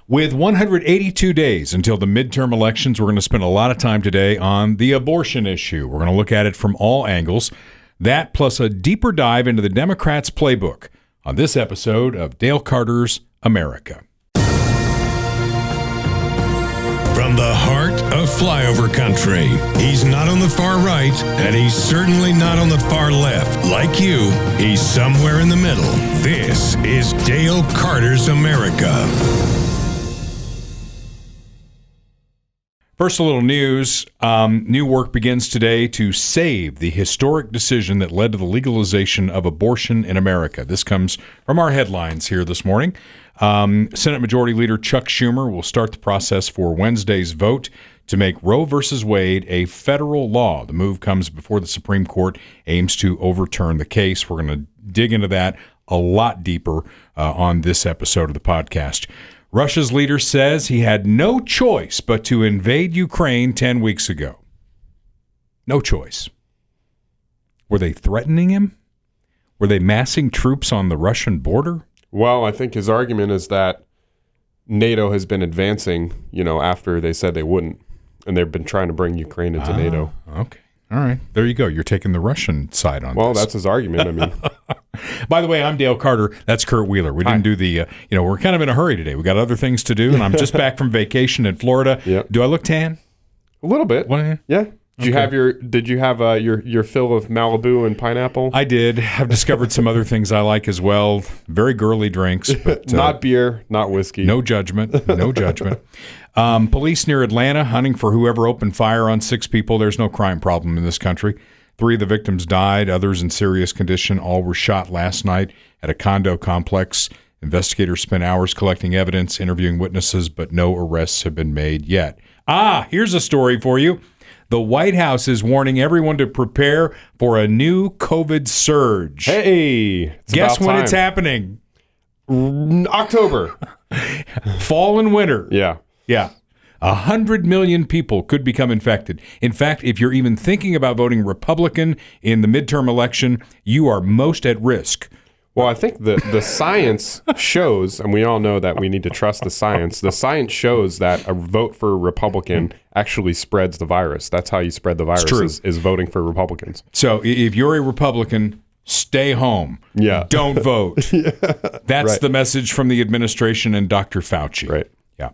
With 182 days until the midterm elections, we're going to spend a lot of time today on the abortion issue. We're going to look at it from all angles. That plus a deeper dive into the Democrats' playbook on this episode of Dale Carter's America. From the heart of flyover country, he's not on the far right, and he's certainly not on the far left. Like you, he's somewhere in the middle. This is Dale Carter's America. First, a little news. New work begins today to save the historic decision that led to the legalization of abortion in America. This comes from our headlines here this morning. Senate Majority Leader Chuck Schumer will start the process for Wednesday's vote to make Roe v. Wade a federal law. The move comes before the Supreme Court aims to overturn the case. We're going to dig into that a lot deeper on this episode of the podcast. Russia's leader says he had no choice but to invade Ukraine 10 weeks ago. No choice. Were they threatening him? Were they massing troops on the Russian border? Well, I think his argument is that NATO has been advancing, after they said they wouldn't. And they've been trying to bring Ukraine into NATO. Okay. All right. There you go. You're taking the Russian side on this. Well, that's his argument. I mean. By the way, I'm Dale Carter. That's Kurt Wheeler. We didn't do the, we're kind of in a hurry today. We got other things to do, and I'm just back from vacation in Florida. Yep. Do I look tan? A little bit. What? Yeah. Did you have your fill of Malibu and pineapple? I did. I've discovered some other things I like as well. Very girly drinks, but not beer, not whiskey. No judgment. No judgment. Police near Atlanta hunting for whoever opened fire on 6 people. There's no crime problem in this country. 3 of the victims died, others in serious condition. All were shot last night at a condo complex. Investigators spent hours collecting evidence, interviewing witnesses, but no arrests have been made yet. Here's a story for you. The White House is warning everyone to prepare for a new COVID surge. Hey, guess when it's happening? October. Fall and winter. Yeah. 100 million people could become infected. In fact, if you're even thinking about voting Republican in the midterm election, you are most at risk. Well, I think the science shows, and we all know that we need to trust the science. The science shows that a vote for Republican actually spreads the virus. That's how you spread the virus, is voting for Republicans. So if you're a Republican, stay home. Yeah. Don't vote. That's right. The message from the administration and Dr. Fauci. Right. Yeah.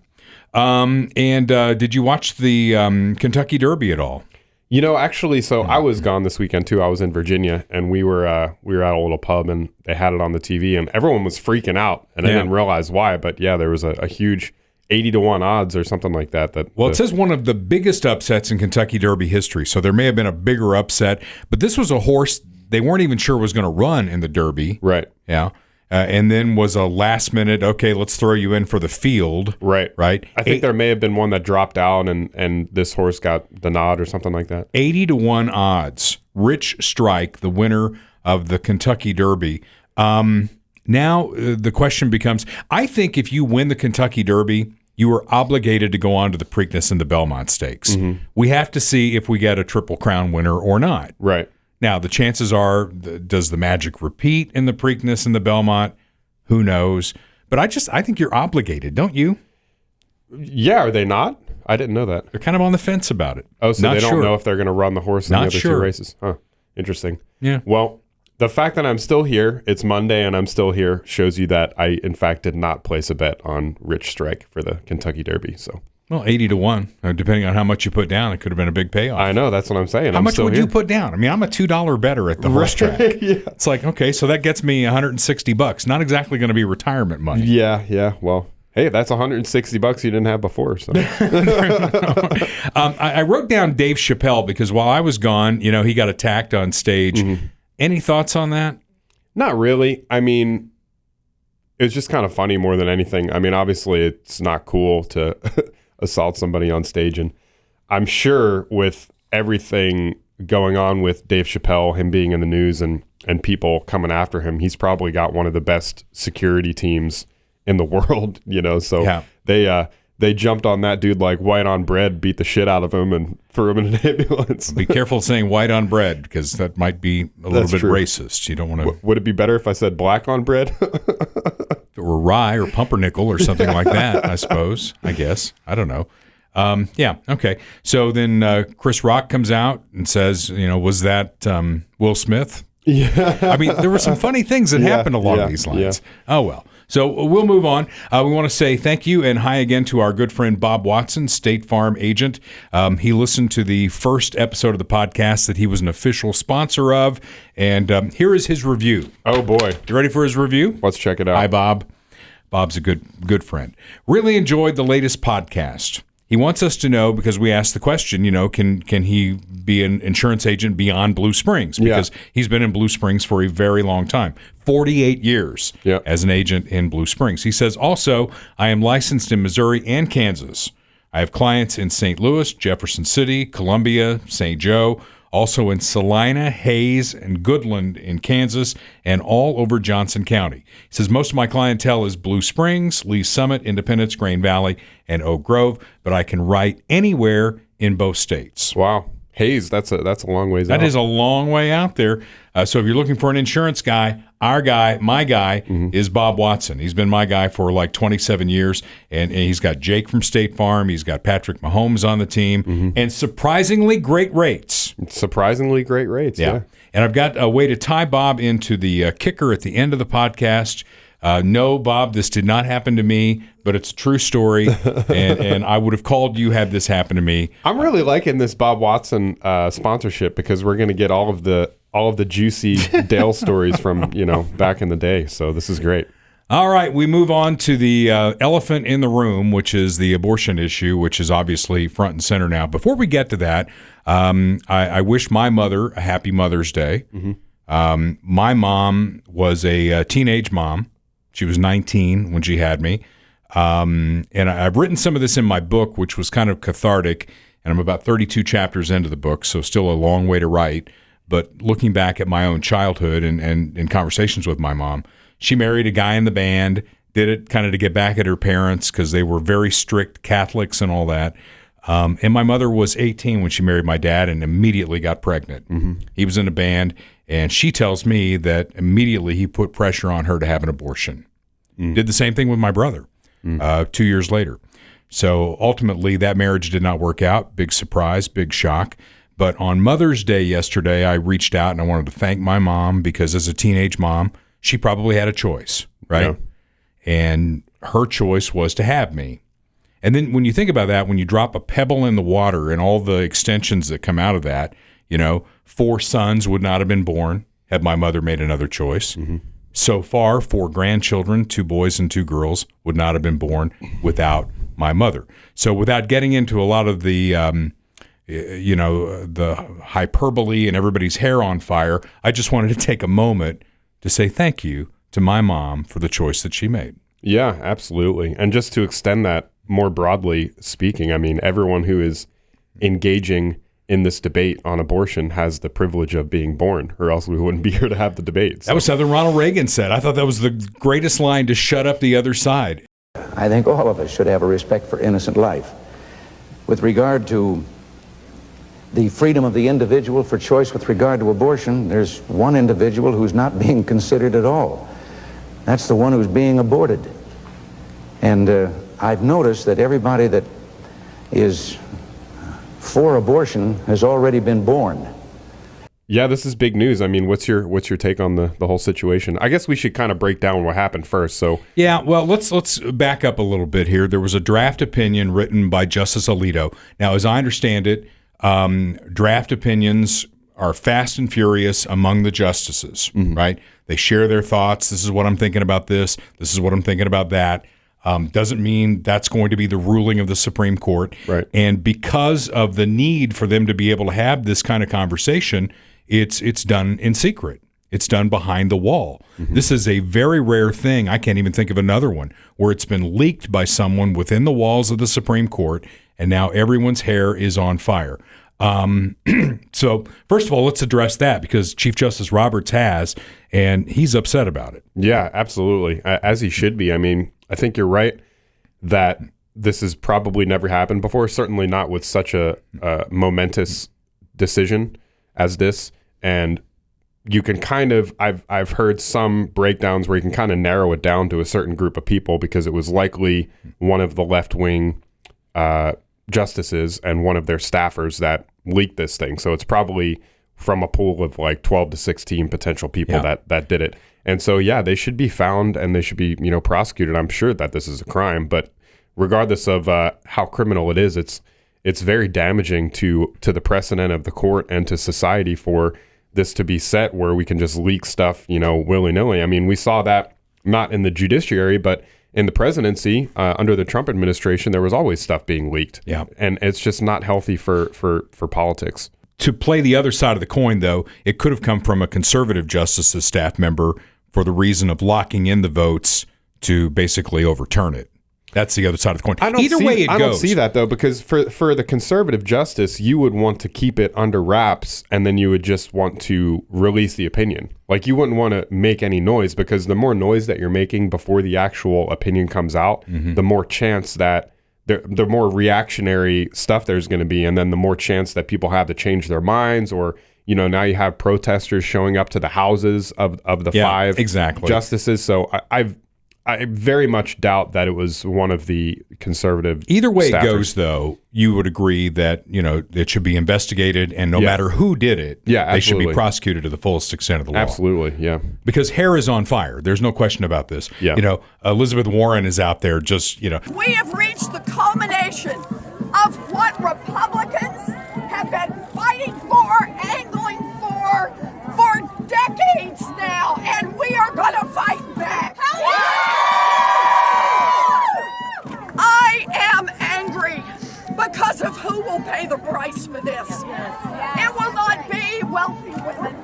And did you watch the Kentucky Derby at all? Actually, so I was gone this weekend too. I was in Virginia, and we were at a little pub, and they had it on the TV, and everyone was freaking out, and I didn't realize why. But yeah, there was a huge 80-1 odds or something like that. It says one of the biggest upsets in Kentucky Derby history. So there may have been a bigger upset, but this was a horse they weren't even sure was going to run in the Derby. Right. Yeah. And then was a last minute, okay, let's throw you in for the field. Right. Right. I think there may have been one that dropped out and this horse got the nod or something like that. 80-1 odds. Rich Strike, the winner of the Kentucky Derby. Now the question becomes, I think if you win the Kentucky Derby, you are obligated to go on to the Preakness and the Belmont Stakes. Mm-hmm. We have to see if we get a Triple Crown winner or not. Right. Now, the chances are, does the magic repeat in the Preakness and the Belmont? Who knows? But I think you're obligated, don't you? Yeah, are they not? I didn't know that. They're kind of on the fence about it. Oh, so they don't know if they're going to run the horse in the other 2 races. Huh. Interesting. Yeah. Well, the fact that I'm still here, it's Monday and I'm still here, shows you that I, in fact, did not place a bet on Rich Strike for the Kentucky Derby. So. Well, 80-1, depending on how much you put down, it could have been a big payoff. I know, that's what I'm saying. How much would you put down? I mean, I'm a $2 bettor at the horse track. Yeah. It's like, okay, so that gets me $160. Not exactly going to be retirement money. Yeah. Well, hey, that's $160 you didn't have before. So. I wrote down Dave Chappelle because while I was gone, he got attacked on stage. Mm-hmm. Any thoughts on that? Not really. I mean, it was just kind of funny more than anything. I mean, obviously, it's not cool to assault somebody on stage. And I'm sure with everything going on with Dave Chappelle, him being in the news and people coming after him, he's probably got one of the best security teams in the world, So yeah. They jumped on that dude like white on bread, beat the shit out of him, and threw him in an ambulance. Be careful saying white on bread because that might be a little bit racist. You don't want to. Would it be better if I said black on bread? or rye or pumpernickel or something like that, I suppose. I guess. I don't know. Yeah. Okay. So then Chris Rock comes out and says, was that Will Smith? Yeah. I mean, there were some funny things that happened along these lines. Oh, well. So we'll move on. We want to say thank you and hi again to our good friend Bob Watson, State Farm agent. He listened to the first episode of the podcast that he was an official sponsor of, and here is his review. Oh, boy. You ready for his review? Let's check it out. Hi, Bob. Bob's a good friend. Really enjoyed the latest podcast. He wants us to know, because we asked the question, can he be an insurance agent beyond Blue Springs? Because he's been in Blue Springs for a very long time, 48 years as an agent in Blue Springs. He says, also, I am licensed in Missouri and Kansas. I have clients in St. Louis, Jefferson City, Columbia, St. Joe, also in Salina, Hayes, and Goodland in Kansas, and all over Johnson County. He says, most of my clientele is Blue Springs, Lee Summit, Independence, Grain Valley, and Oak Grove, but I can write anywhere in both states. Wow. Hayes, that's a long ways out. That is a long way out there. So if you're looking for an insurance guy, my guy is Bob Watson. He's been my guy for like 27 years, and he's got Jake from State Farm. He's got Patrick Mahomes on the team, and surprisingly great rates. Surprisingly great rates, yeah. And I've got a way to tie Bob into the kicker at the end of the podcast. No, Bob, this did not happen to me, but it's a true story, and I would have called you had this happened to me. I'm really liking this Bob Watson sponsorship because we're going to get all of the juicy Dale stories from back in the day. So this is great. All right, we move on to the elephant in the room, which is the abortion issue, which is obviously front and center now. Before we get to that, I wish my mother a happy Mother's Day. My mom was a teenage mom. She was 19 when she had me. And I've written some of this in my book, which was kind of cathartic, and I'm about 32 chapters into the book, so still a long way to write. But looking back at my own childhood and in conversations with my mom, she married a guy in the band, did it kind of to get back at her parents because they were very strict Catholics and all that. And my mother was 18 when she married my dad and immediately got pregnant. He was in a band, and she tells me that immediately he put pressure on her to have an abortion. Did the same thing with my brother 2 years later. So ultimately, that marriage did not work out. Big surprise, big shock. But on Mother's Day yesterday, I reached out and I wanted to thank my mom because as a teenage mom, she probably had a choice, right? Yeah. And her choice was to have me. And then when you think about that, when you drop a pebble in the water and all the extensions that come out of that, 4 sons would not have been born had my mother made another choice. So far, 4 grandchildren, 2 boys and 2 girls, would not have been born without my mother. So without getting into a lot of the, the hyperbole and everybody's hair on fire, I just wanted to take a moment to say thank you to my mom for the choice that she made. Yeah, absolutely. And just to extend that more broadly speaking, I mean, everyone who is engaging in this debate on abortion has the privilege of being born, or else we wouldn't be here to have the debate. So. That was something Ronald Reagan said. I thought that was the greatest line to shut up the other side. I think all of us should have a respect for innocent life. With regard to the freedom of the individual for choice with regard to abortion, there's one individual who's not being considered at all. That's the one who's being aborted. And I've noticed that everybody that is for abortion has already been born. Yeah, this is big news. I mean, what's your take on the whole situation? I guess we should kind of break down what happened first. So yeah, well, let's back up a little bit here. There was a draft opinion written by Justice Alito. Now, as I understand it, draft opinions are fast and furious among the justices, right? They share their thoughts. This is what I'm thinking about this. This is what I'm thinking about that. Doesn't mean that's going to be the ruling of the Supreme Court. Right. And because of the need for them to be able to have this kind of conversation, it's done in secret. It's done behind the wall. This is a very rare thing. I can't even think of another one where it's been leaked by someone within the walls of the Supreme Court, and now everyone's hair is on fire. So first of all, let's address that because Chief Justice Roberts has, and he's upset about it. Yeah, absolutely. As he should be. I mean, I think you're right that this has probably never happened before, certainly not with such a momentous decision as this. And you can kind of, I've heard some breakdowns where you can kind of narrow it down to a certain group of people because it was likely one of the left-wing justices and one of their staffers that leaked this thing. So it's probably from a pool of like 12 to 16 potential people that did it. And so, yeah, they should be found and they should be, prosecuted. I'm sure that this is a crime, but regardless of how criminal it is, it's very damaging to the precedent of the court and to society for this to be set where we can just leak stuff, willy-nilly. I mean, we saw that not in the judiciary, but in the presidency under the Trump administration, there was always stuff being leaked. Yeah, and it's just not healthy for politics. To play the other side of the coin, though, it could have come from a conservative justice's staff member for the reason of locking in the votes to basically overturn it. That's the other side of the coin. I don't see that, though, because for the conservative justice, you would want to keep it under wraps, and then you would just want to release the opinion. Like, you wouldn't want to make any noise, because the more noise that you're making before the actual opinion comes out, the more chance that the more reactionary stuff there's going to be, and then the more chance that people have to change their minds, or now you have protesters showing up to the houses of the five justices. So I very much doubt that it was one of the conservative Either way staffers. It goes, though, you would agree that, it should be investigated, and no matter who did it, they should be prosecuted to the fullest extent of the law. Absolutely, yeah. Because hair is on fire. There's no question about this. Yeah. Elizabeth Warren is out there just, We have reached the culmination of what Republicans have been fighting for, angling for decades now, and we are going to fight back. I am angry because of who will pay the price for this. It will not be wealthy women.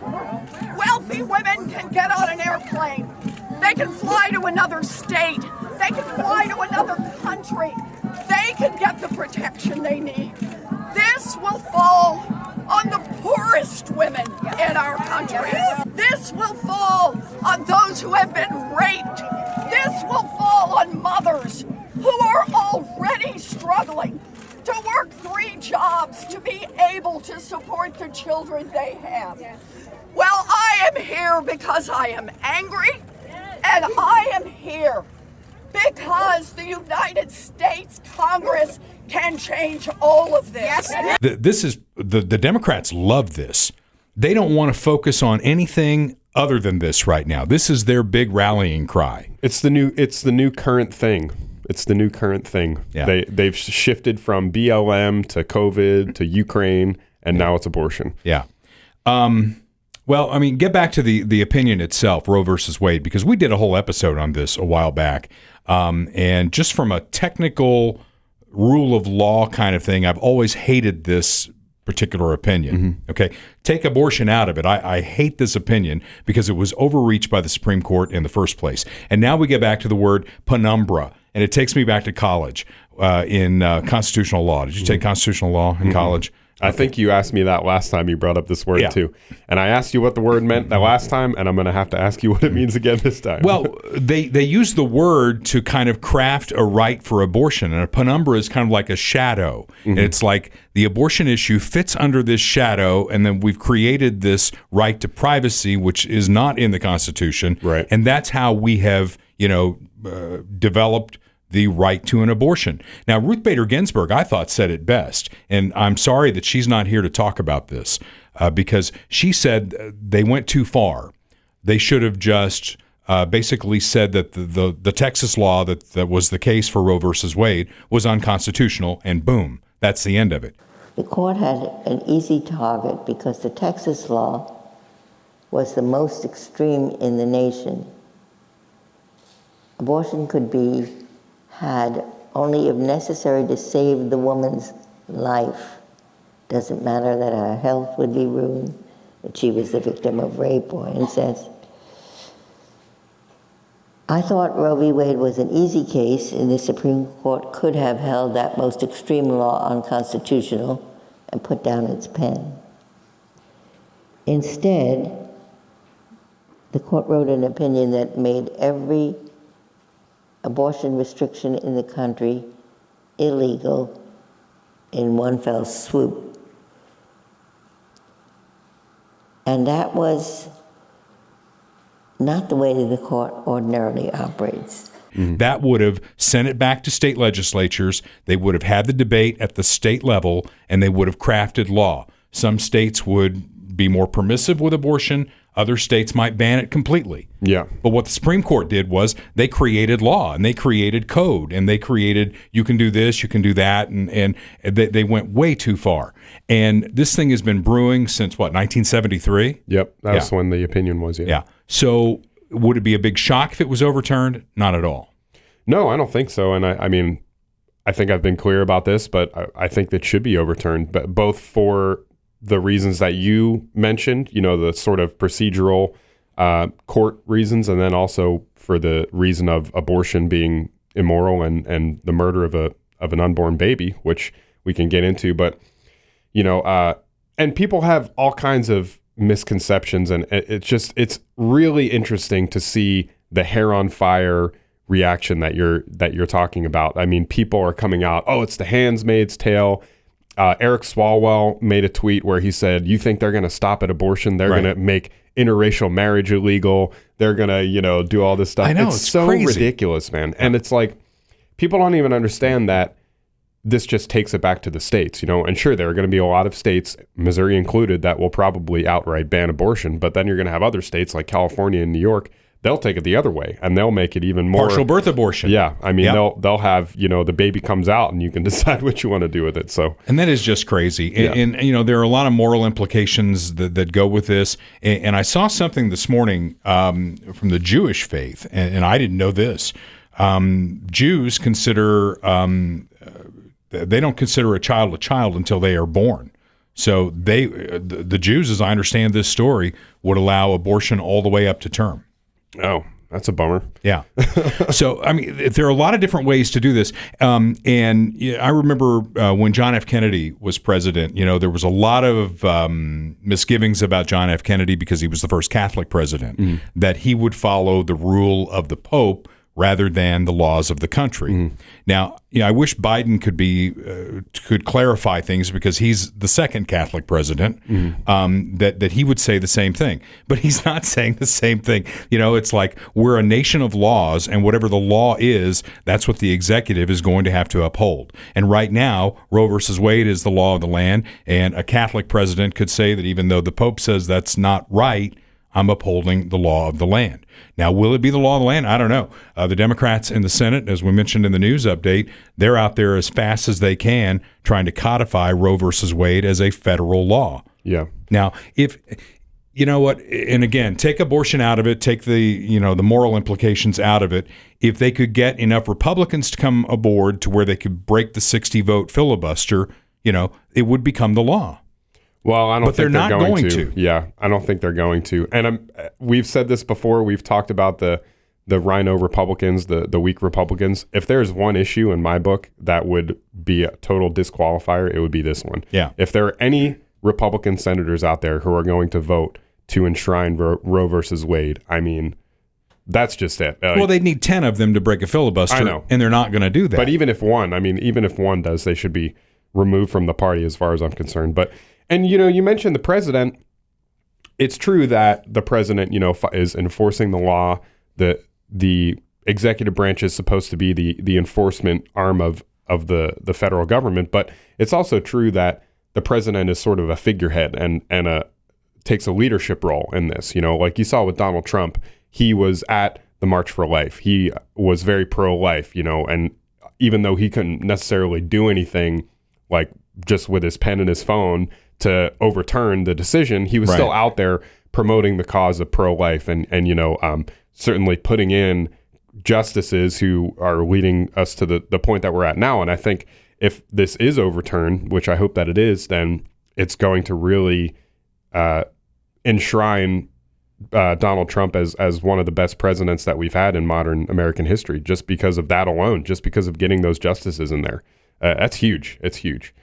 Wealthy women can get on an airplane. They can fly to another state. They can fly to another country. They can get the protection they need. This will fall on the poorest women in our country. This will fall on those who have been raped. This will fall on mothers who are already struggling to work 3 jobs to be able to support the children they have. Well, I am here because I am angry, and I am here because the United States Congress can change all of this. This is the Democrats love this. They don't want to focus on anything other than this right now. This is their big rallying cry. It's the new current thing. It's the new current thing. Yeah. They've shifted from BLM to COVID to Ukraine, and now it's abortion. Yeah. Well, I mean, get back to the opinion itself, Roe versus Wade, because we did a whole episode on this a while back. And just from a technical rule of law kind of thing, I've always hated this particular opinion. Okay. Take abortion out of it. I hate this opinion because it was overreached by the Supreme Court in the first place. And now we get back to the word penumbra, and it takes me back to college in constitutional law. Did you take constitutional law in college? I think you asked me that last time you brought up this word too. And I asked you what the word meant that last time, and I'm going to have to ask you what it means again this time. Well, they use the word to kind of craft a right for abortion, and a penumbra is kind of like a shadow. And it's like the abortion issue fits under this shadow, and then we've created this right to privacy, which is not in the Constitution. Right. And that's how we have, developed the right to an abortion. Now, Ruth Bader Ginsburg, I thought, said it best, and I'm sorry that she's not here to talk about this because she said they went too far. They should have just basically said that the Texas law that was the case for Roe versus Wade was unconstitutional, and boom, that's the end of it. The court had an easy target because the Texas law was the most extreme in the nation. Abortion could be had only if necessary to save the woman's life. Doesn't matter that her health would be ruined, that she was the victim of rape or incest. I thought Roe v. Wade was an easy case, and the Supreme Court could have held that most extreme law unconstitutional and put down its pen. Instead, the court wrote an opinion that made every abortion restriction in the country illegal in one fell swoop. And that was not the way that the court ordinarily operates. That would have sent it back to state legislatures. They would have had the debate at the state level, and they would have crafted law. Some states would be more permissive with abortion. Other states might ban it completely. Yeah. But what the Supreme Court did was they created law, and they created code, and they created, you can do this, you can do that, and they went way too far. And this thing has been brewing since, 1973? Yep. That's when the opinion was, Yeah. So would it be a big shock if it was overturned? Not at all. No, I don't think so. And I mean, I think I've been clear about this, but I think that should be overturned, but both for the reasons that you mentioned, the sort of procedural court reasons, and then also for the reason of abortion being immoral and the murder of an unborn baby, which we can get into. But, and people have all kinds of misconceptions, and it's really interesting to see the hair on fire reaction that you're talking about. I mean, people are coming out, oh, it's the Handmaid's Tale. Eric Swalwell made a tweet where he said, you think they're going to stop at abortion? They're going to make interracial marriage illegal. They're going to, do all this stuff. I know, it's so crazy. ridiculous, man. And it's like, people don't even understand that this just takes it back to the states, and sure, there are going to be a lot of states, Missouri included, that will probably outright ban abortion. But then you're going to have other states like California and New York. They'll take it the other way, and they'll make it even more Partial birth abortion. Yeah, I mean, they'll have the baby comes out, and you can decide what you want to do with it. So, and that is just crazy. Yeah. And there are a lot of moral implications that go with this. And I saw something this morning from the Jewish faith, and I didn't know this. Jews consider they don't consider a child until they are born. So the Jews, as I understand this story, would allow abortion all the way up to term. Oh, that's a bummer. Yeah. So, I mean, there are a lot of different ways to do this. And I remember when John F. Kennedy was president, there was a lot of misgivings about John F. Kennedy because he was the first Catholic president, that he would follow the rule of the Pope rather than the laws of the country. Now, I wish Biden could clarify things because he's the second Catholic president, that he would say the same thing. But he's not saying the same thing. It's like we're a nation of laws, and whatever the law is, that's what the executive is going to have to uphold. And right now, Roe versus Wade is the law of the land, and a Catholic president could say that even though the Pope says that's not right, I'm upholding the law of the land. Now, will it be the law of the land? I don't know. The Democrats in the Senate, as we mentioned in the news update, they're out there as fast as they can trying to codify Roe versus Wade as a federal law. Yeah. Now, if you know what, and again, take abortion out of it, take the moral implications out of it. If they could get enough Republicans to come aboard to where they could break the 60-vote filibuster, it would become the law. Well, I don't but think they're not going to. Yeah, I don't think they're going to. And we've said this before. We've talked about the rhino Republicans, the weak Republicans. If there's one issue in my book that would be a total disqualifier, it would be this one. Yeah. If there are any Republican senators out there who are going to vote to enshrine Roe versus Wade, I mean, that's just it. Well, they'd need 10 of them to break a filibuster. I know. And they're not going to do that. But even if one does, they should be removed from the party as far as I'm concerned. And, you mentioned the president. It's true that the president, is enforcing the law. The executive branch is supposed to be the enforcement arm of the federal government. But it's also true that the president is sort of a figurehead and takes a leadership role in this. Like you saw with Donald Trump, he was at the March for Life. He was very pro-life, and even though he couldn't necessarily do anything like just with his pen and his phone to overturn the decision, he was still out there promoting the cause of pro-life and certainly putting in justices who are leading us to the point that we're at now. And I think if this is overturned, which I hope that it is, then it's going to really enshrine Donald Trump as one of the best presidents that we've had in modern American history, just because of that alone, just because of getting those justices in there. That's huge. It's huge.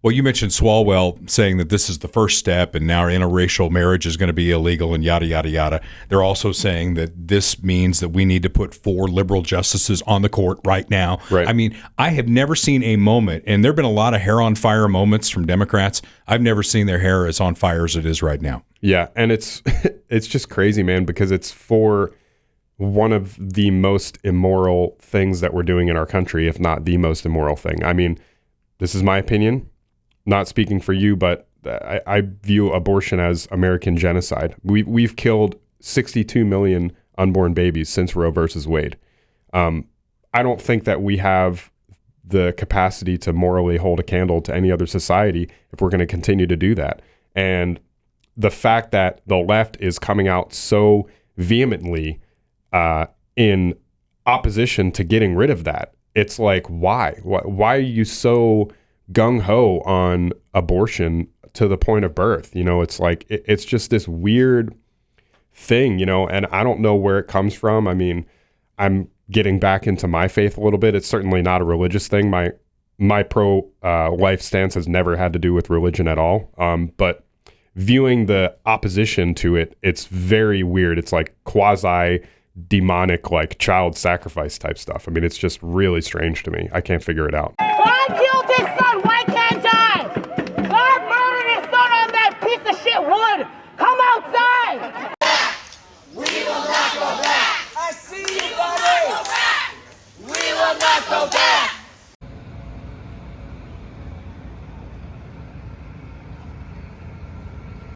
Well, you mentioned Swalwell saying that this is the first step and now interracial marriage is going to be illegal and yada, yada, yada. They're also saying that this means that we need to put 4 liberal justices on the court right now. Right. I mean, I have never seen a moment, and there have been a lot of hair on fire moments from Democrats. I've never seen their hair as on fire as it is right now. Yeah, and it's just crazy, man, because it's for one of the most immoral things that we're doing in our country, if not the most immoral thing. I mean, this is my opinion. Not speaking for you, but I view abortion as American genocide. We've killed 62 million unborn babies since Roe versus Wade. I don't think that we have the capacity to morally hold a candle to any other society if we're going to continue to do that. And the fact that the left is coming out so vehemently in opposition to getting rid of that, it's like, why? Why are you so gung-ho on abortion to the point of birth? You know, it's like, it's just this weird thing, you know, and I don't know where it comes from. I mean, I'm getting back into my faith a little bit. It's certainly not a religious thing. My pro-life stance has never had to do with religion at all. But viewing the opposition to it, it's very weird. It's like quasi-demonic, like child sacrifice type stuff. I mean, it's just really strange to me. I can't figure it out. God killed his son. Why can't I? God murdered his son on that piece of shit wood. Come outside. We will not go back. I see you, buddy. We will not go back.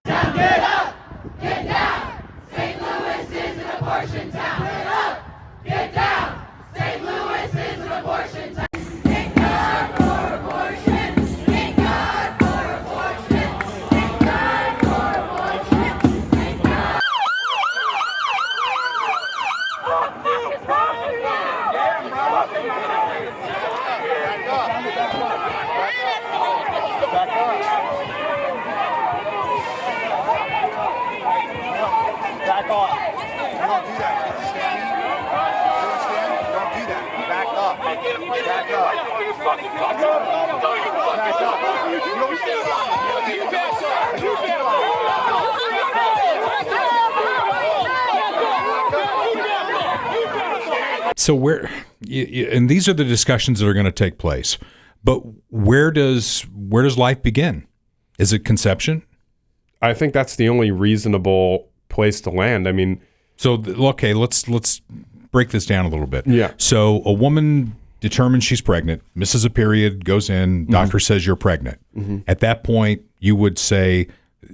Now get up, get down. St. Louis is an abortion town. Get up, get down. St. Louis is an abortion town. Thank God for abortion. Thank God for abortion. Thank God for abortion. Thank God. Back off. You don't do that. You understand me? You understand? You don't do that. Back up. Back up. Back up. So where, and these are the discussions that are going to take place, but where does life begin? Is it conception? I think that's the only reasonable place to land. I mean, so okay, let's break this down a little bit. Yeah. So a woman determines she's pregnant, misses a period, goes in, doctor says you're pregnant. At that point, you would say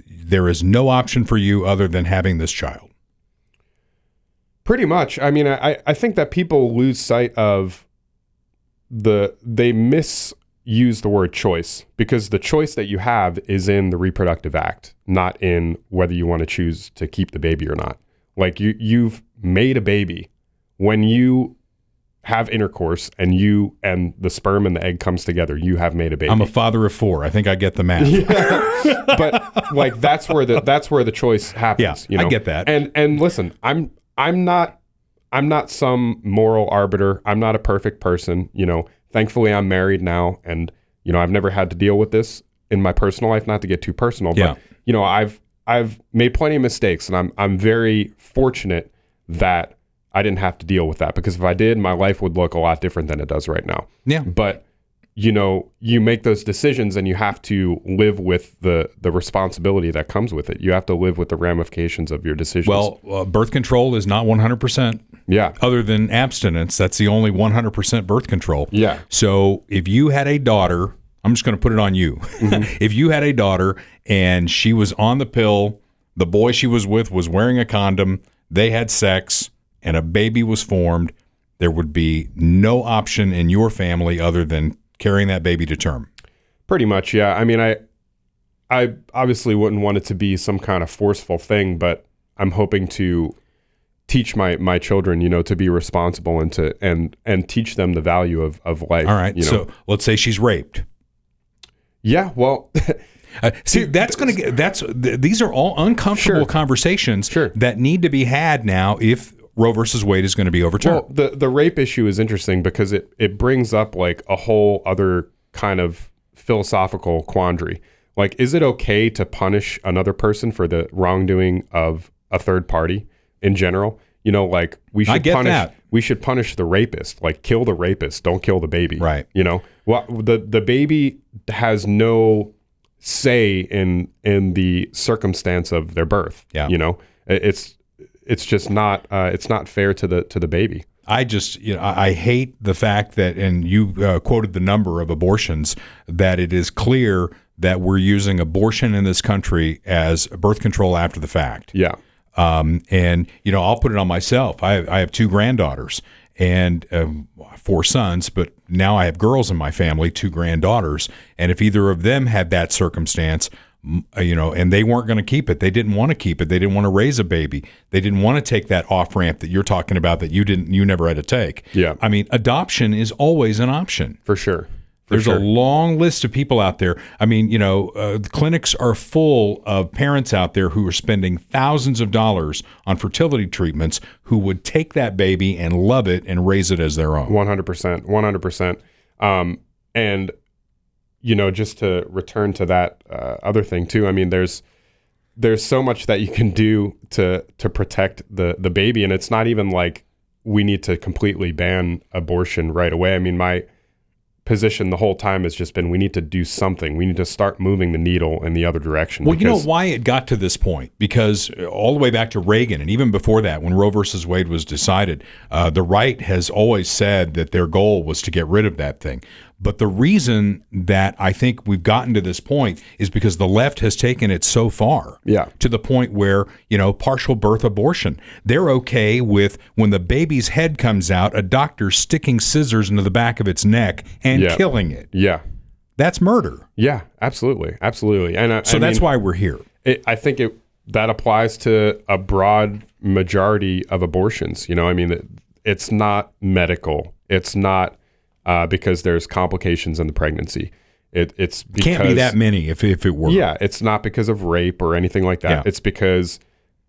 there is no option for you other than having this child. Pretty much. I mean, I think that people lose sight of they misuse the word choice, because the choice that you have is in the reproductive act, not in whether you want to choose to keep the baby or not. Like you've made a baby. When you have intercourse and the sperm and the egg comes together, you have made a baby. I'm a father of 4. I think I get the math. Yeah. But like that's where the choice happens. Yeah, you know? I get that. And listen, I'm not some moral arbiter. I'm not a perfect person. You know, thankfully I'm married now, and you know I've never had to deal with this in my personal life. Not to get too personal, yeah. But you know I've made plenty of mistakes, and I'm very fortunate that I didn't have to deal with that, because if I did, my life would look a lot different than it does right now. Yeah. But you know, you make those decisions and you have to live with the responsibility that comes with it. You have to live with the ramifications of your decisions. Well, birth control is not 100%. Yeah. Other than abstinence, that's the only 100% birth control. Yeah. So if you had a daughter, I'm just going to put it on you. Mm-hmm. If you had a daughter and she was on the pill, the boy she was with was wearing a condom, they had sex, and a baby was formed, there would be no option in your family other than carrying that baby to term. Pretty much, yeah. I mean, I obviously wouldn't want it to be some kind of forceful thing, but I'm hoping to teach my children, you know, to be responsible and to and teach them the value of life. All right. You know? So let's say she's raped. Yeah. Well, see, these are all uncomfortable conversations that need to be had now if Roe versus Wade is going to be overturned. Well, the rape issue is interesting because it brings up like a whole other kind of philosophical quandary. Like, is it okay to punish another person for the wrongdoing of a third party in general? You know, like we should punish the rapist, like kill the rapist, don't kill the baby. Right. You know, well, the baby has no say in the circumstance of their birth. Yeah. You know, it's just not it's not fair to the baby. I hate the fact that, and you quoted the number of abortions, that it is clear that we're using abortion in this country as birth control after the fact. Yeah. And, you know, I'll put it on myself. I have 2 granddaughters and 4 sons, but now I have girls in my family, 2 granddaughters. And if either of them had that circumstance, you know, and they weren't going to keep it, they didn't want to keep it, they didn't want to raise a baby, they didn't want to take that off ramp that you're talking about that you never had to take. Yeah. I mean, adoption is always an option. For sure. There's a long list of people out there. I mean, you know, the clinics are full of parents out there who are spending thousands of dollars on fertility treatments who would take that baby and love it and raise it as their own. 100%. 100%. And, you know, just to return to that other thing too, I mean, there's so much that you can do to protect the baby. And it's not even like we need to completely ban abortion right away. I mean, my position the whole time has just been we need to do something. We need to start moving the needle in the other direction. Well, you know why it got to this point? Because all the way back to Reagan, and even before that, when Roe versus Wade was decided, the right has always said that their goal was to get rid of that thing. But the reason that I think we've gotten to this point is because the left has taken it so far, to the point where, you know, partial birth abortion, they're okay with when the baby's head comes out, a doctor sticking scissors into the back of its neck and killing it. Yeah. That's murder. Yeah, absolutely. Absolutely. And that's why we're here. I think that applies to a broad majority of abortions. You know, I mean, it's not medical. It's not because there's complications in the pregnancy. It's because, can't be that many if it were. Yeah, it's not because of rape or anything like that. Yeah. It's because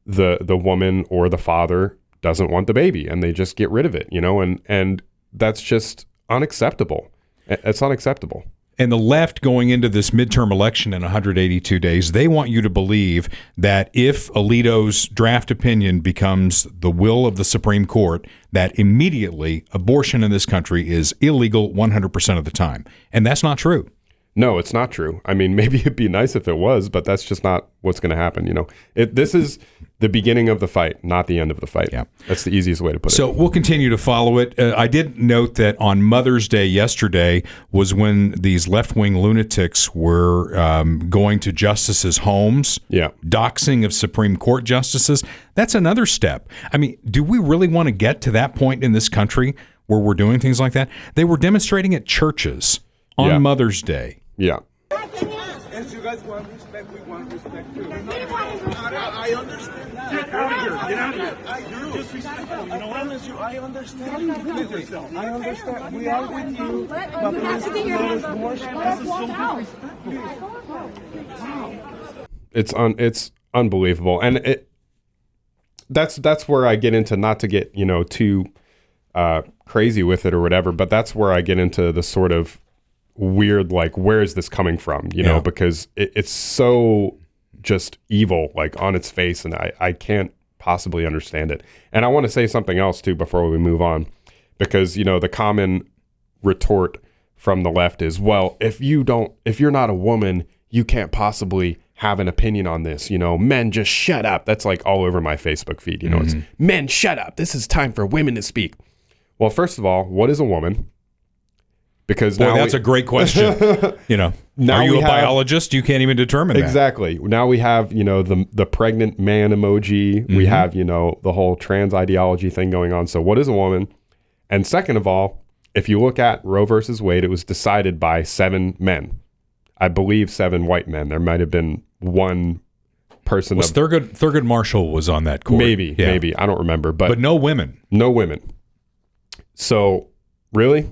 the woman or the father doesn't want the baby and they just get rid of it, you know, and that's just unacceptable. It's unacceptable. And the left, going into this midterm election in 182 days, they want you to believe that if Alito's draft opinion becomes the will of the Supreme Court, that immediately abortion in this country is illegal 100% of the time. And that's not true. No, it's not true. I mean, maybe it'd be nice if it was, but that's just not what's going to happen. You know, this is the beginning of the fight, not the end of the fight. Yeah. That's the easiest way to put it. So we'll continue to follow it. I did note that on Mother's Day yesterday was when these left-wing lunatics were going to justices' homes, doxing of Supreme Court justices. That's another step. I mean, do we really want to get to that point in this country where we're doing things like that? They were demonstrating at churches on Mother's Day. Yeah. As you guys want respect, we want respect too. I understand that. Get out of here. Get out of here. You're disrespectful. You know what? I understand. I understand. We are with you. But there's more. This is so disrespectful. It's unbelievable, and that's where I get into, not to get, you know, too crazy with it or whatever, but that's where I get into the sort of weird, like, where is this coming from, you know, because it's so just evil, like, on its face, and I can't possibly understand it. And I want to say something else too before we move on, because, you know, the common retort from the left is, well, if you're not a woman, you can't possibly have an opinion on this, you know, men just shut up. That's like all over my Facebook feed, you know, it's men shut up, this is time for women to speak. Well, first of all, what is a woman? Because now that's a great question. You know, are you a biologist? You can't even determine that. Exactly. Now we have, you know, the pregnant man emoji. We have, you know, the whole trans ideology thing going on. So what is a woman? And second of all, if you look at Roe versus Wade, it was decided by 7 men. I believe 7 white men. There might have been one person. Was Thurgood Marshall was on that court. Maybe. I don't remember. But no women. No women. So, really?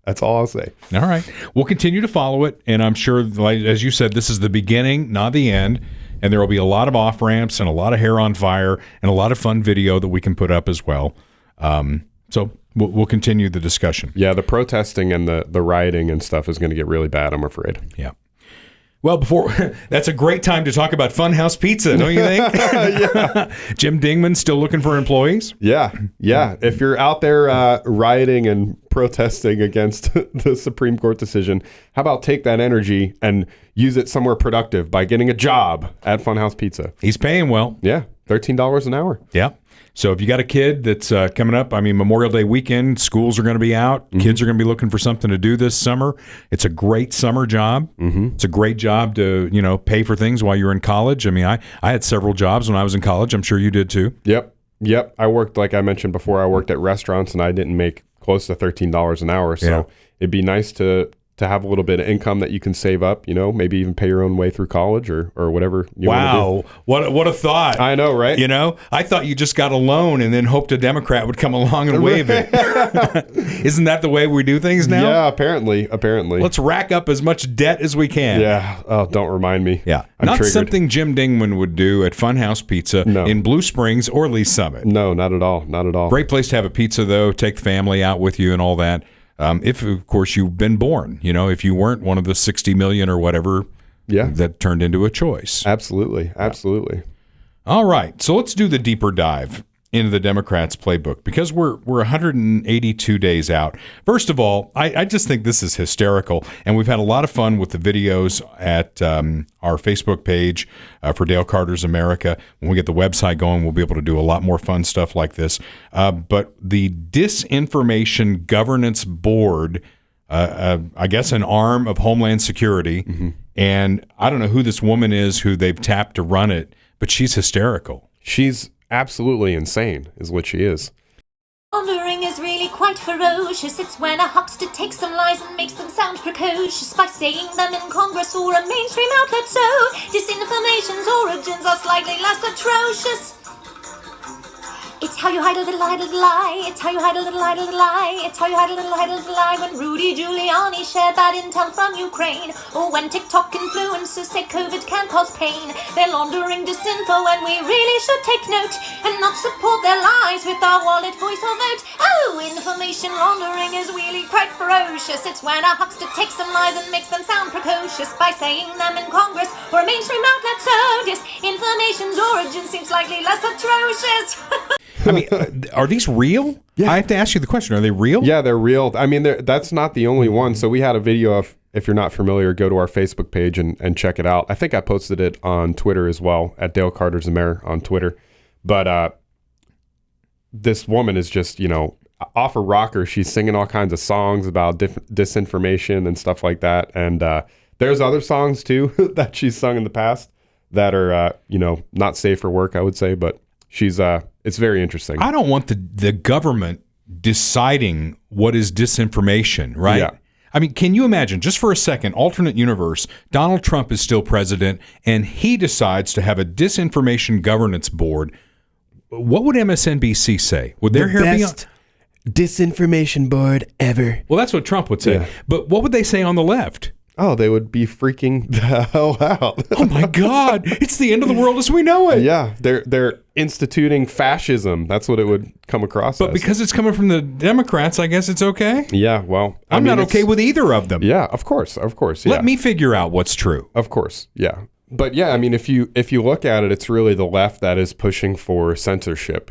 That's all I'll say. All right. We'll continue to follow it, and I'm sure, like, as you said, this is the beginning, not the end, and there will be a lot of off-ramps and a lot of hair on fire and a lot of fun video that we can put up as well. So We'll continue the discussion. Yeah, the protesting and the rioting and stuff is going to get really bad, I'm afraid. Yeah. Well, that's a great time to talk about Funhouse Pizza, don't you think? Yeah. Jim Dingman still looking for employees? Yeah. If you're out there rioting and protesting against the Supreme Court decision, how about take that energy and use it somewhere productive by getting a job at Funhouse Pizza? He's paying well. Yeah, $13 an hour. Yeah. So if you got a kid that's coming up, Memorial Day weekend, schools are going to be out. Mm-hmm. Kids are going to be looking for something to do this summer. It's a great summer job. Mm-hmm. It's a great job to, pay for things while you're in college. I had several jobs when I was in college. I'm sure you did too. Yep. I worked, like I mentioned before, I worked at restaurants and I didn't make close to $13 an hour. So it'd be nice to have a little bit of income that you can save up, maybe even pay your own way through college or whatever you want to do. What a thought. I know, right? I thought you just got a loan and then hoped a Democrat would come along and waive it. Isn't that the way we do things now? Yeah, apparently. Let's rack up as much debt as we can. Yeah. Oh, don't remind me. Yeah. I'm not triggered. Something Jim Dingman would do at Funhouse Pizza in Blue Springs or Lee Summit. No, not at all. Not at all. Great place to have a pizza, though. Take the family out with you and all that. If, of course, you've been born, if you weren't one of the 60 million or whatever that turned into a choice. Absolutely. All right. So let's do the deeper dive into the Democrats' playbook because we're 182 days out. First of all, I just think this is hysterical, and we've had a lot of fun with the videos at our Facebook page for Dale Carter's America. When we get the website going, we'll be able to do a lot more fun stuff like this. But the Disinformation Governance Board, I guess an arm of Homeland Security, and I don't know who this woman is who they've tapped to run it, but she's hysterical. She's absolutely insane is what she is. Laundering is really quite ferocious. It's when a huckster takes some lies and makes them sound precocious by saying them in Congress or a mainstream outlet. So disinformation's origins are slightly less atrocious. It's how you hide a little lie. It's how you hide a little lie. It's how you hide a little lie. When Rudy Giuliani shared bad intel from Ukraine, or when TikTok influencers say COVID can cause pain. They're laundering disinfo and we really should take note and not support their lies with our wallet, voice or vote. Oh, information laundering is really quite ferocious. It's when a huckster takes some lies and makes them sound precocious by saying them in Congress or a mainstream outlet. So disinformation's origin seems slightly less atrocious. Are these real? Yeah. I have to ask you the question. Are they real? Yeah, they're real. That's not the only one. So we had a video of, if you're not familiar, go to our Facebook page and check it out. I think I posted it on Twitter as well, at Dale Carter's Mayor on Twitter. But this woman is just, off a rocker. She's singing all kinds of songs about disinformation and stuff like that. And there's other songs, too, that she's sung in the past that are, not safe for work, I would say. But she's it's very interesting. I don't want the government deciding what is disinformation, right? Yeah. Can you imagine, just for a second, alternate universe, Donald Trump is still president, and he decides to have a disinformation governance board. What would MSNBC say? Would their hair be on? Disinformation board ever. Well, that's what Trump would say. Yeah. But what would they say on the left? Oh, they would be freaking the hell out. Oh my God. It's the end of the world as we know it. Yeah, they're instituting fascism. That's what it would come across But as. because it's coming from the Democrats, I guess it's okay. Yeah, well, I'm not okay with either of them. Yeah, of course. Yeah. Let me figure out what's true. Of course, yeah. But yeah, if you look at it, it's really the left that is pushing for censorship.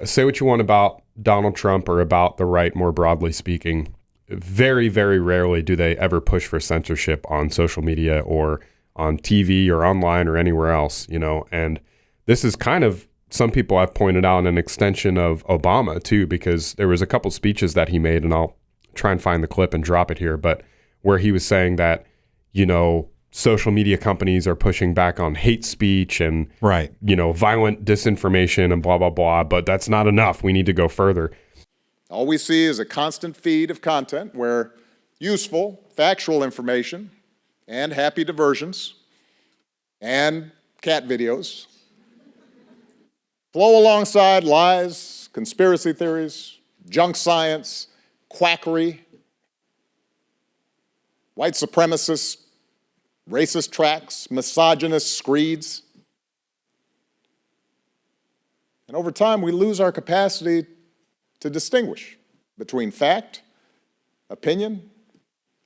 Say what you want about Donald Trump or about the right, more broadly speaking. Very, very rarely do they ever push for censorship on social media or on TV or online or anywhere else, and this is kind of, some people have pointed out, an extension of Obama too, because there was a couple speeches that he made, and I'll try and find the clip and drop it here, but where he was saying that, social media companies are pushing back on hate speech and, violent disinformation and blah, blah, blah, but that's not enough. We need to go further. All we see is a constant feed of content where useful, factual information and happy diversions and cat videos flow alongside lies, conspiracy theories, junk science, quackery, white supremacist, racist tracks, misogynist screeds. And over time, we lose our capacity to distinguish. between fact, opinion,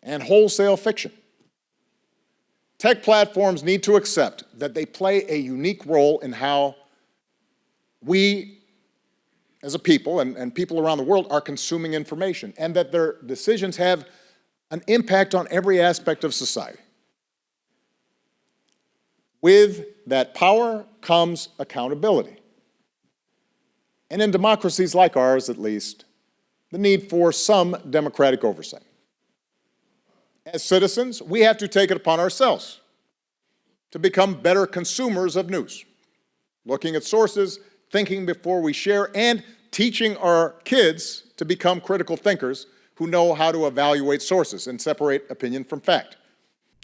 and wholesale fiction. Tech platforms need to accept that they play a unique role in how we, as a people and people around the world, are consuming information, and that their decisions have an impact on every aspect of society. With that power comes accountability. And in democracies like ours, at least, the need for some democratic oversight. As citizens, we have to take it upon ourselves to become better consumers of news, looking at sources, thinking before we share, and teaching our kids to become critical thinkers who know how to evaluate sources and separate opinion from fact.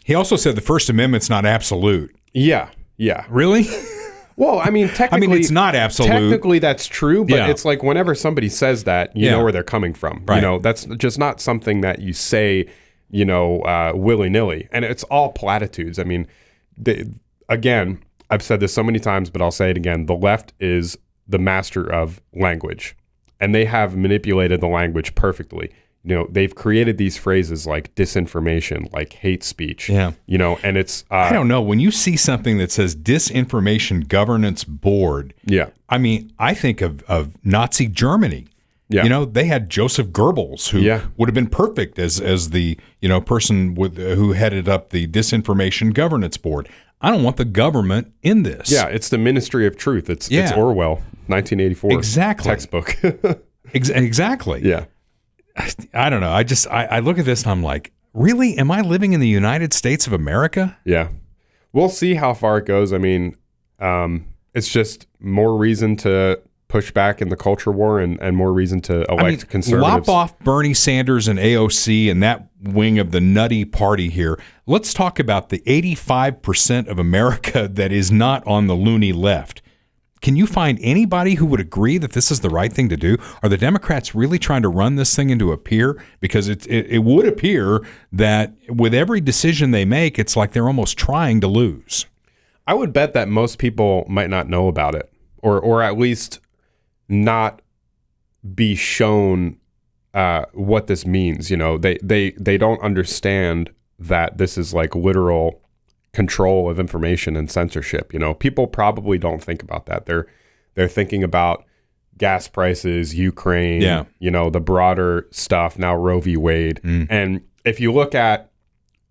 He also said the First Amendment's not absolute. Yeah. Really? Well, I mean, technically, it's not absolute. Technically, that's true, but Yeah. it's like whenever somebody says that, you know where they're coming from. Right. You know, that's just not something that you say, willy-nilly. And it's all platitudes. I mean, again, I've said this so many times, but I'll say it again. The left is the master of language, and they have manipulated the language perfectly. You know, they've created these phrases like disinformation, like hate speech. Yeah. You know, and it's... I don't know. When you see something that says Disinformation Governance Board, Yeah. I mean, I think of Nazi Germany. Yeah. You know, they had Joseph Goebbels, who would have been perfect as the, person who headed up the Disinformation Governance Board. I don't want the government in this. Yeah, it's the Ministry of Truth. It's Orwell, 1984. Exactly. Textbook. Exactly. Yeah. I don't know. I look at this and I'm like, really? Am I living in the United States of America? Yeah. We'll see how far it goes. I mean, it's just more reason to push back in the culture war and more reason to elect conservatives. Lop off Bernie Sanders and AOC and that wing of the nutty party here. Let's talk about the 85% of America that is not on the loony left. Can you find anybody who would agree that this is the right thing to do? Are the Democrats really trying to run this thing into a pier? Because it would appear that with every decision they make, it's like they're almost trying to lose. I would bet that most people might not know about it, or at least not be shown what this means. You know, they don't understand that this is like literal control of information and censorship. You know, people probably don't think about that. They're thinking about gas prices, Ukraine, the broader stuff, now Roe v. Wade. And if you look at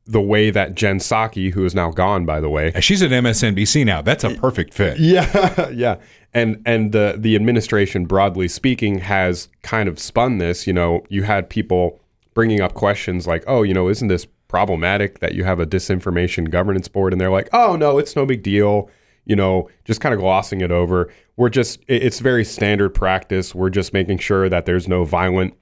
the way that Jen Psaki, who is now gone, by the way. She's at MSNBC now. That's a perfect fit. Yeah. And the administration, broadly speaking, has kind of spun this. You know, you had people bringing up questions like, isn't this problematic that you have a disinformation governance board? And they're like, oh, no, it's no big deal. You know, just kind of glossing it over. It's very standard practice. We're just making sure that there's no violent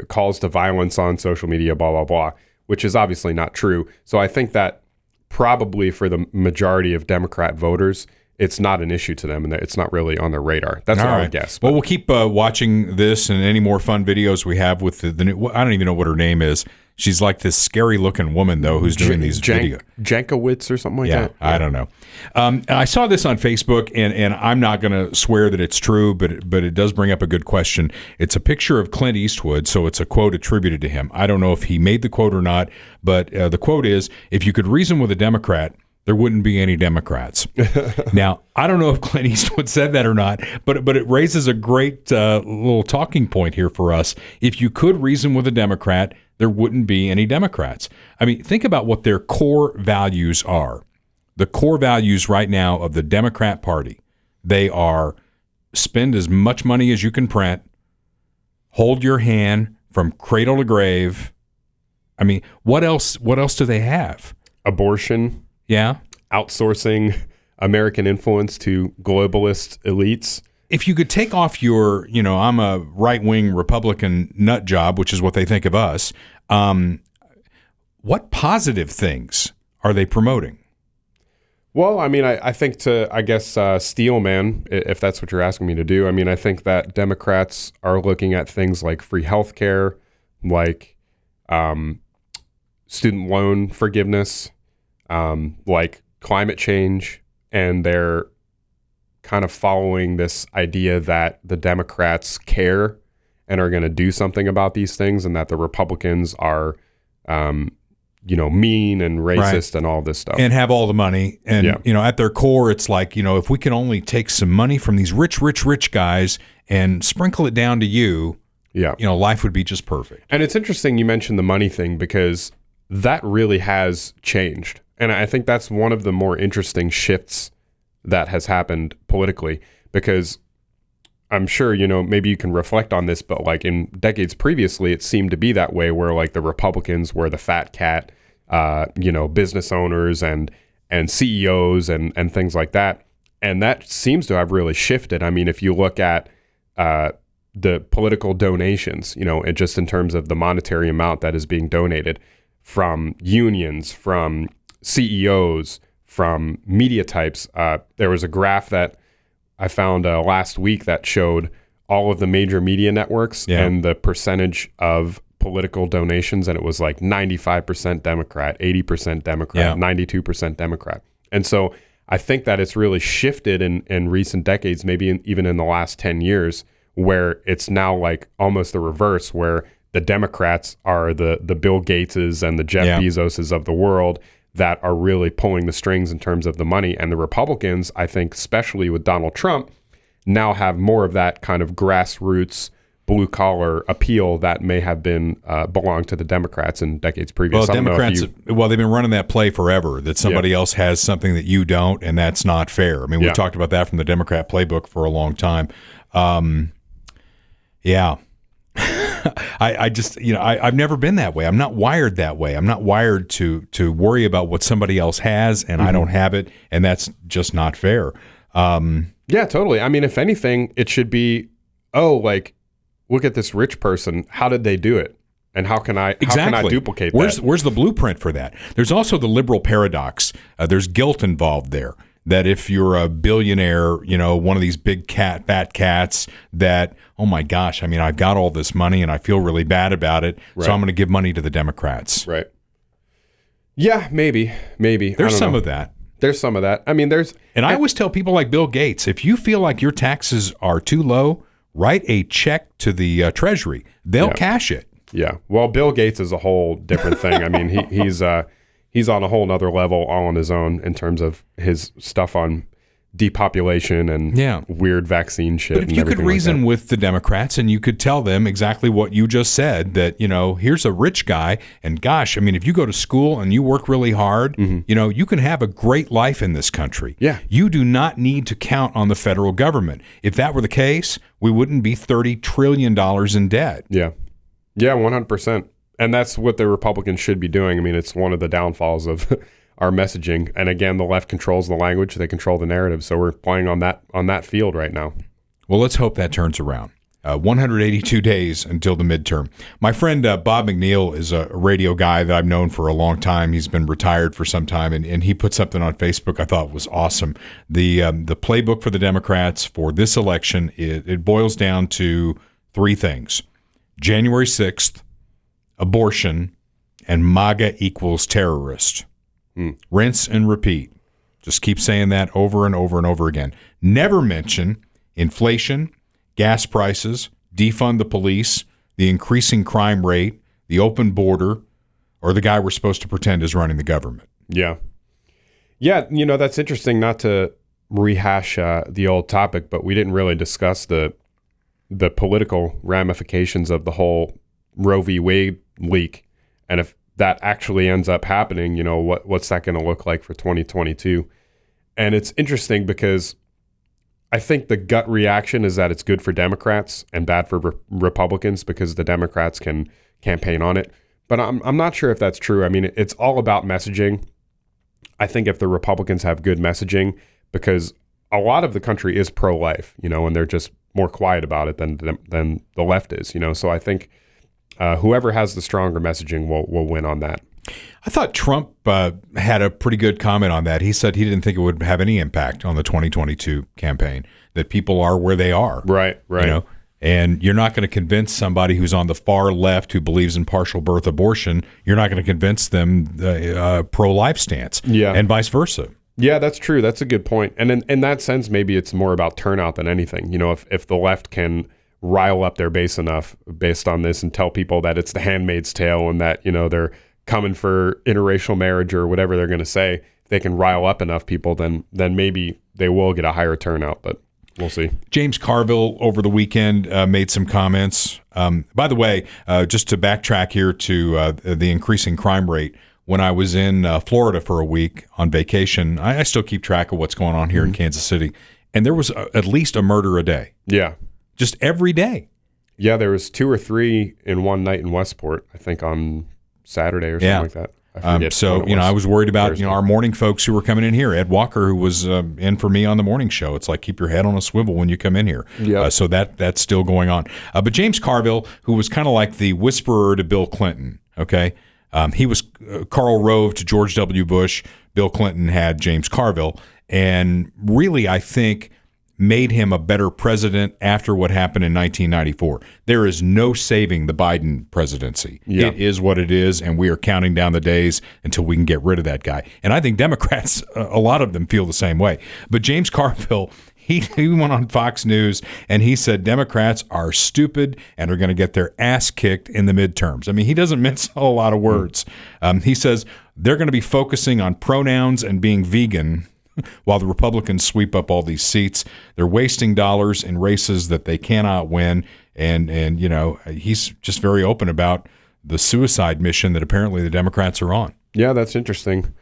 calls to violence on social media, blah, blah, blah, which is obviously not true. So I think that probably for the majority of Democrat voters, it's not an issue to them and it's not really on their radar. That's what I would guess. Well, we'll keep watching this and any more fun videos we have with the new, I don't even know what her name is. She's like this scary looking woman, though, who's doing these videos. Jankowicz or something like that? I don't know. I saw this on Facebook, and I'm not going to swear that it's true, but it does bring up a good question. It's a picture of Clint Eastwood, so it's a quote attributed to him. I don't know if he made the quote or not, but the quote is, if you could reason with a Democrat, there wouldn't be any Democrats. Now, I don't know if Clint Eastwood said that or not, but it raises a great little talking point here for us. If you could reason with a Democrat, there wouldn't be any Democrats. I mean, think about what their core values are. The core values right now of the Democrat Party, they are spend as much money as you can print, hold your hand from cradle to grave. I mean, what else do they have? Abortion. Yeah. Outsourcing American influence to globalist elites. If you could take off your, I'm a right-wing Republican nut job, which is what they think of us, what positive things are they promoting? Well, I mean, I think steel man, if that's what you're asking me to do. I mean, I think that Democrats are looking at things like free health care, like student loan forgiveness, like climate change, and they're kind of following this idea that the Democrats care and are going to do something about these things, and that the Republicans are, mean and racist and all this stuff. And have all the money. And, at their core, it's like, if we can only take some money from these rich guys and sprinkle it down to you, life would be just perfect. And it's interesting you mentioned the money thing, because that really has changed. And I think that's one of the more interesting shifts that has happened politically, because I'm sure, maybe you can reflect on this, but like in decades previously, it seemed to be that way, where like the Republicans were the fat cat, business owners and CEOs and things like that. And that seems to have really shifted. I mean, if you look at the political donations, and just in terms of the monetary amount that is being donated from unions, from CEOs, from media types, there was a graph that I found last week that showed all of the major media networks and the percentage of political donations, and it was like 95% Democrat, 80% Democrat, 92% Democrat. And so I think that it's really shifted in recent decades, maybe even in the last 10 years, where it's now like almost the reverse, where the Democrats are the Bill Gateses and the Jeff Bezoses of the world that are really pulling the strings in terms of the money. And the Republicans, I think, especially with Donald Trump, now have more of that kind of grassroots, blue-collar appeal that may have been belonged to the Democrats in decades previous. Well, Democrats, they've been running that play forever, that somebody else has something that you don't, and that's not fair. I mean, we've talked about that from the Democrat playbook for a long time. I just, I've never been that way. I'm not wired that way. I'm not wired to worry about what somebody else has and I don't have it, and that's just not fair. Yeah, totally. I mean, if anything, it should be, look at this rich person. How did they do it? And how can I duplicate that? Where's the blueprint for that? There's also the liberal paradox. There's guilt involved there. That if you're a billionaire, one of these big fat cats, that, oh my gosh, I mean, I've got all this money and I feel really bad about it, so I'm going to give money to the Democrats. Right. Yeah, maybe. There's some of that. There's some of that. I mean, And I always tell people like Bill Gates, if you feel like your taxes are too low, write a check to the Treasury. They'll cash it. Yeah. Well, Bill Gates is a whole different thing. I mean, he's on a whole nother level all on his own in terms of his stuff on depopulation and weird vaccine shit. But if you could reason with the Democrats and you could tell them exactly what you just said, that, here's a rich guy, and gosh, I mean, if you go to school and you work really hard, you can have a great life in this country. Yeah. You do not need to count on the federal government. If that were the case, we wouldn't be $30 trillion in debt. Yeah. Yeah, 100%. And that's what the Republicans should be doing. I mean, it's one of the downfalls of our messaging. And again, the left controls the language, they control the narrative. So we're playing on that field right now. Well, let's hope that turns around. 182 days until the midterm. My friend Bob McNeil is a radio guy that I've known for a long time. He's been retired for some time, and he put something on Facebook I thought was awesome. The playbook for the Democrats for this election, it boils down to three things: January 6th, abortion, and MAGA equals terrorist. Rinse and repeat. Just keep saying that over and over and over again. Never mention inflation, gas prices, defund the police, the increasing crime rate, the open border, or the guy we're supposed to pretend is running the government. Yeah. Yeah, that's interesting, not to rehash the old topic, but we didn't really discuss the political ramifications of the whole Roe v. Wade leak. And if that actually ends up happening, what's that going to look like for 2022? And it's interesting because I think the gut reaction is that it's good for Democrats and bad for Republicans because the Democrats can campaign on it. But I'm not sure if that's true. I mean, it's all about messaging. I think if the Republicans have good messaging, because a lot of the country is pro-life, and they're just more quiet about it than the left is, So I think whoever has the stronger messaging will win on that. I thought Trump had a pretty good comment on that. He said he didn't think it would have any impact on the 2022 campaign, that people are where they are. Right. And you're not going to convince somebody who's on the far left who believes in partial birth abortion, you're not going to convince them the pro-life stance. Yeah. And vice versa. Yeah, that's true. That's a good point. And in that sense, maybe it's more about turnout than anything. If the left can rile up their base enough based on this and tell people that it's the Handmaid's Tale and that, they're coming for interracial marriage or whatever they're going to say, if they can rile up enough people, then maybe they will get a higher turnout, but we'll see. James Carville over the weekend made some comments. By the way, just to backtrack here to the increasing crime rate, when I was in Florida for a week on vacation, I still keep track of what's going on here in Kansas City, and there was at least a murder a day. Yeah. Just every day. Yeah, there was 2 or 3 in one night in Westport, I think on Saturday or something like that. I forget so, I was worried about, our morning folks who were coming in here. Ed Walker, who was in for me on the morning show. It's like, keep your head on a swivel when you come in here. Yeah. So that's still going on. But James Carville, who was kind of like the whisperer to Bill Clinton, okay? He was Karl Rove to George W. Bush. Bill Clinton had James Carville. And really, I think, made him a better president after what happened in 1994. There is no saving the Biden presidency. Yeah. It is what it is, and we are counting down the days until we can get rid of that guy. And I think Democrats, a lot of them feel the same way. But James Carville, he went on Fox News, and he said Democrats are stupid and are going to get their ass kicked in the midterms. I mean, he doesn't mince a lot of words. He says they're going to be focusing on pronouns and being vegan while the Republicans sweep up all these seats. They're wasting dollars in races that they cannot win. And he's just very open about the suicide mission that apparently the Democrats are on. Yeah, that's interesting.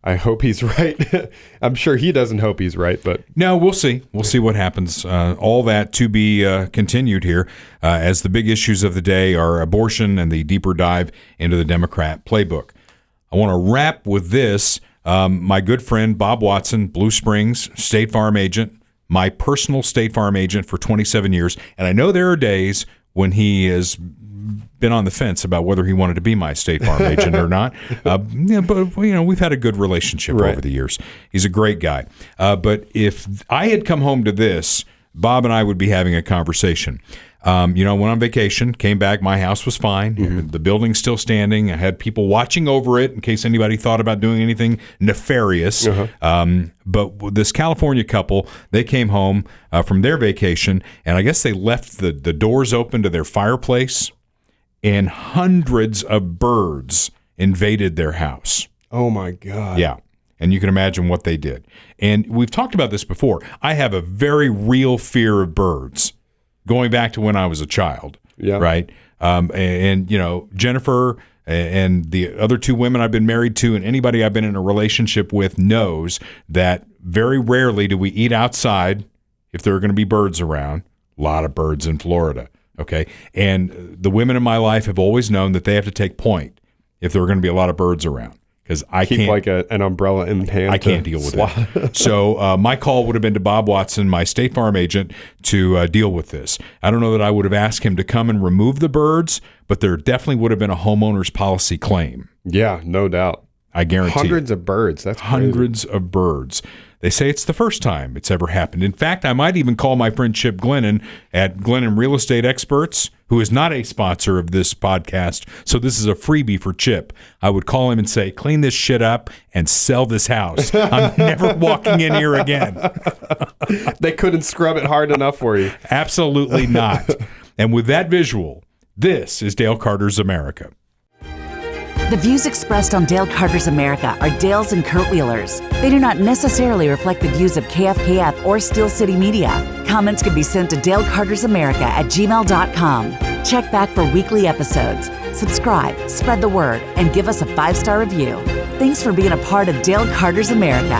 I hope he's right. I'm sure he doesn't hope he's right, but no, we'll see. We'll see what happens. All that to be continued here as the big issues of the day are abortion and the deeper dive into the Democrat playbook. I want to wrap with this. My good friend Bob Watson, Blue Springs State Farm agent, my personal State Farm agent for 27 years. And I know there are days when he has been on the fence about whether he wanted to be my State Farm agent or not. But we've had a good relationship over the years. He's a great guy. But if I had come home to this, Bob and I would be having a conversation. Went on vacation, came back, my house was fine. Mm-hmm. The building's still standing. I had people watching over it in case anybody thought about doing anything nefarious. Uh-huh. But this California couple, they came home from their vacation, and I guess they left the doors open to their fireplace, and hundreds of birds invaded their house. Oh, my God. Yeah. And you can imagine what they did. And we've talked about this before. I have a very real fear of birds. Going back to when I was a child, right? And Jennifer and the other 2 women I've been married to and anybody I've been in a relationship with knows that very rarely do we eat outside if there are going to be birds around. A lot of birds in Florida, okay? And the women in my life have always known that they have to take point if there are going to be a lot of birds around. Because I keep can't, like an umbrella in hand. I can't deal with it. So my call would have been to Bob Watson, my State Farm agent, to deal with this. I don't know that I would have asked him to come and remove the birds, but there definitely would have been a homeowner's policy claim. Yeah, no doubt. I guarantee. Hundreds of birds. That's hundreds of birds. They say it's the first time it's ever happened. In fact, I might even call my friend Chip Glennon at Glennon Real Estate Experts, who is not a sponsor of this podcast, so this is a freebie for Chip. I would call him and say, clean this shit up and sell this house. I'm never walking in here again. They couldn't scrub it hard enough for you. Absolutely not. And with that visual, this is Dale Carter's America. The views expressed on Dale Carter's America are Dale's and Kurt Wheeler's. They do not necessarily reflect the views of KFKF or Steel City Media. Comments can be sent to dalecartersamerica@gmail.com. Check back for weekly episodes. Subscribe, spread the word, and give us a 5-star review. Thanks for being a part of Dale Carter's America.